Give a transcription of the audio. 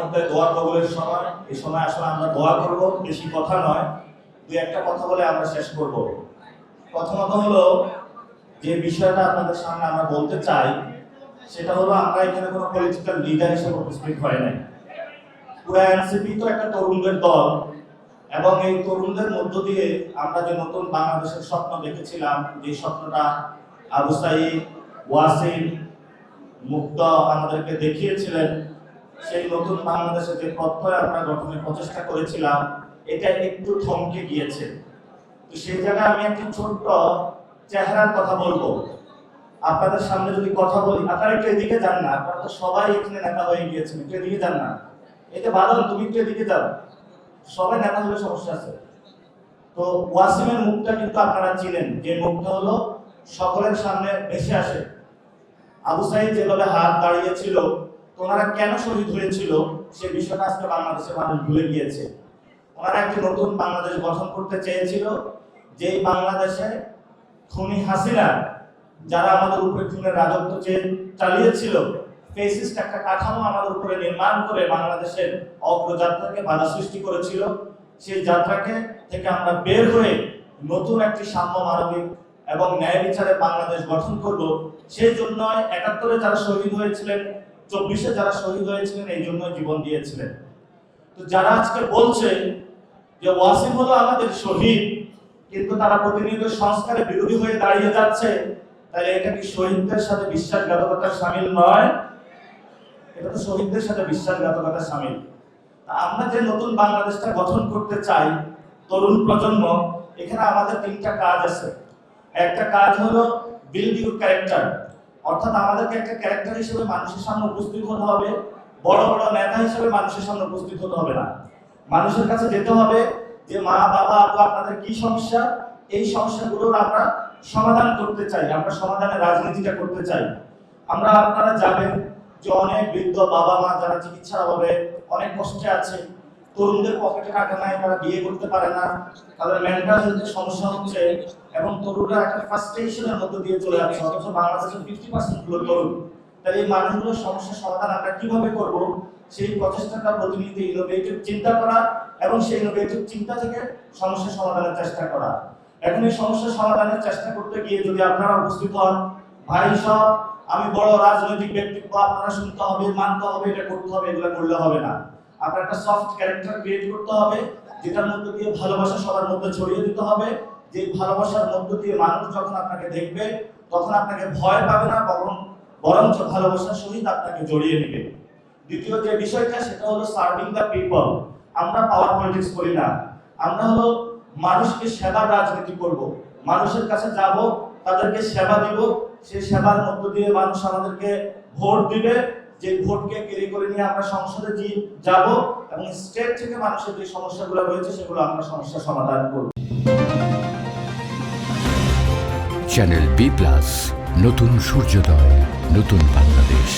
মুহূর্তে দোয়া কবুলের সময়। এই সময় আসলে আমরা দোয়া করব, বেশি কথা নয়, দুই একটা কথা বলে আমরা শেষ করব। প্রথমত হলো যে বিষয়টা আপনাদের সামনে আমরা বলতে চাই সেটা হলো আমরা এখানে কোনো পলিটিক্যাল লিডার হিসেবে উপস্থিত হয় নাই। পুরো এনসিপি তো একটা তরুণদের দল, এবং এই তরুণদের মধ্য দিয়ে আমরা যে নতুন বাংলাদেশের স্বপ্ন দেখেছিলাম, যে স্বপ্নটা আবু সাঈদ, ওয়াসিম, মুক্ত আমাদেরকে দেখিয়েছিলেন, সেই নতুন বাংলাদেশের যে প্রত্যয় আমরা গঠনের প্রচেষ্টা করেছিলাম, এটা একটু থমকে গিয়েছে। তো সেই জায়গায় আমি একটি ছোট্ট চেহারার কথা বলবো আপনাদের সামনে। যদি কথা বলি, আপনারা একটু এদিকে যান না, আপনারা তো সবাই এখানে নেতা হয়ে গিয়েছেন, একটু এদিকে যান না। এটা বাদল, তুমি একটু এদিকে যাও, সবাই নেতা হলে সমস্যা আছে। তো ওয়াসিমের মুখটা কিন্তু আপনারা চিনেন, যে মুখটা হলো সকলের সামনে ভেসে আসে। আবু সাঈদ যেভাবে হাত দাঁড়িয়েছিল, ওনারা কেন শহীদ হয়েছিল সে বিষয়টা আজকে বাংলাদেশের মানুষ ভুলে গিয়েছে। ওনারা একটি নতুন বাংলাদেশ গঠন করতে চেয়েছিল, যেই বাংলাদেশে খুনি হাসিনা যারা আমাদের উপরে খুনের রাজত্ব চালিয়েছিল, ফেসিস্ট একটা কাঠামো আমাদের উপরে নির্মাণ করে বাংলাদেশের অগ্রযাত্রাকে বাধা সৃষ্টি করেছিল, সেই যাত্রাকে থেকে আমরা বের হয়ে নতুন একটি সাম্য মানবিক এবং ন্যায় বিচারে বাংলাদেশ গঠন করব। সেই জন্য ৭১-এ যারা শহীদ হয়েছিলেন, ২৪-এ যারা শহীদ হয়েছিলেন, এই জন্য জীবন দিয়েছিলেন। তো যারা আজকে বলছে যে ওয়াসিম হলো আমাদের শহীদ, কিন্তু তারা প্রতিনিয়ত সংস্কারের বিরোধী হয়ে দাঁড়িয়ে যাচ্ছে, তাহলে এটা কি শহীদদের সাথে বিশ্বাসঘাতকতার শামিল নয়? এটা তো শহীদদের সাথে বিশ্বাসঘাতকতার শামিল। আমরা যে নতুন বাংলাদেশটা গঠন করতে চাই, তরুণ প্রজন্ম, এখানে আমাদের তিনটা কাজ আছে। একটা কাজ হলো বিল্ড ইউর ক্যারেক্টার, অর্থাৎ আমাদেরকে একটা ক্যারেক্টার হিসেবে মানুষের সামনে উপস্থিত হতে হবে। বড় বড় নেতা হিসেবে মানুষের সামনে উপস্থিত হতে হবে না, মানুষের কাছে যেতে হবে যে মা বাবা আপু আপনাদের কি সমস্যা, এই সমস্যাগুলোর আমরা সমাধান করতে চাই, আমরা সমাধানের রাজনীতিটা করতে চাই। আমরা আপনারা যাবেন যে অনেক বৃদ্ধ বাবা মা যারা চিকিৎসার অভাবে অনেক কষ্টে আছে, তরুণদের পকেটে টাকা নাই, তারা বিয়ে করতে পারে না, তাদের মেন্টাল হেলথের সমস্যা হচ্ছে, এবং তরুণরা একটা ফ্রাস্ট্রেশনের মধ্য দিয়ে চলে যাচ্ছে, অথচ বাংলাদেশের 50% গুলো তরুণ। তাহলে এই মানুষগুলোর সমস্যার সমাধান আমরা কিভাবে করব, সেই প্রচেষ্টাটা প্রতিনিয়ত ইনোভেটিভ চিন্তা করা, এবং সেই ইনোভেটিভ চিন্তা থেকে সমস্যা সমাধানের চেষ্টা করা। এখন এই সমস্যা সমাধানের চেষ্টা করতে গিয়ে যদি আপনারা উপস্থিত হন, ভাই সব আমি বড় রাজনৈতিক ব্যক্তিত্ব, আপনারা শুনতে হবে, মানতে হবে, এটা করতে হবে, এগুলো করলে হবে না। আপনার একটা সফট ক্যারেক্টার ক্রিয়েট করতে হবে, যেটার মধ্যে দিয়ে ভালোবাসা সবার মধ্যে ছড়িয়ে দিতে হবে। যে ভালোবাসার মধ্য দিয়ে মানুষ যখন আপনাকে দেখবে, তখন আপনাকে ভয় পাবে না, বরঞ্চ ভালোবাসার সহিত আপনাকে জড়িয়ে নেবে। দ্বিতীয় যে বিষয়টা, সেটা হলো সার্ভিং দ্য পিপল। আমরা পাওয়ার পলিটিক্স করি না, আমরা হলো মানুষকে সেবার রাজনীতি করব। মানুষের কাছে যাব, তাদেরকে সেবা দিব, সেই সেবার মধ্য দিয়ে মানুষ আমাদেরকে ভোট দিবে, যে ভোটকে ক্যারি করে নিয়ে আমরা সংসদে যাব, এবং স্টেট থেকে মানুষের যে সমস্যাগুলো রয়েছে সেগুলো আমরা সমস্যা সমাধান করব। চ্যানেল বি+, নতুন সূর্যোদয়, নতুন বাংলাদেশ।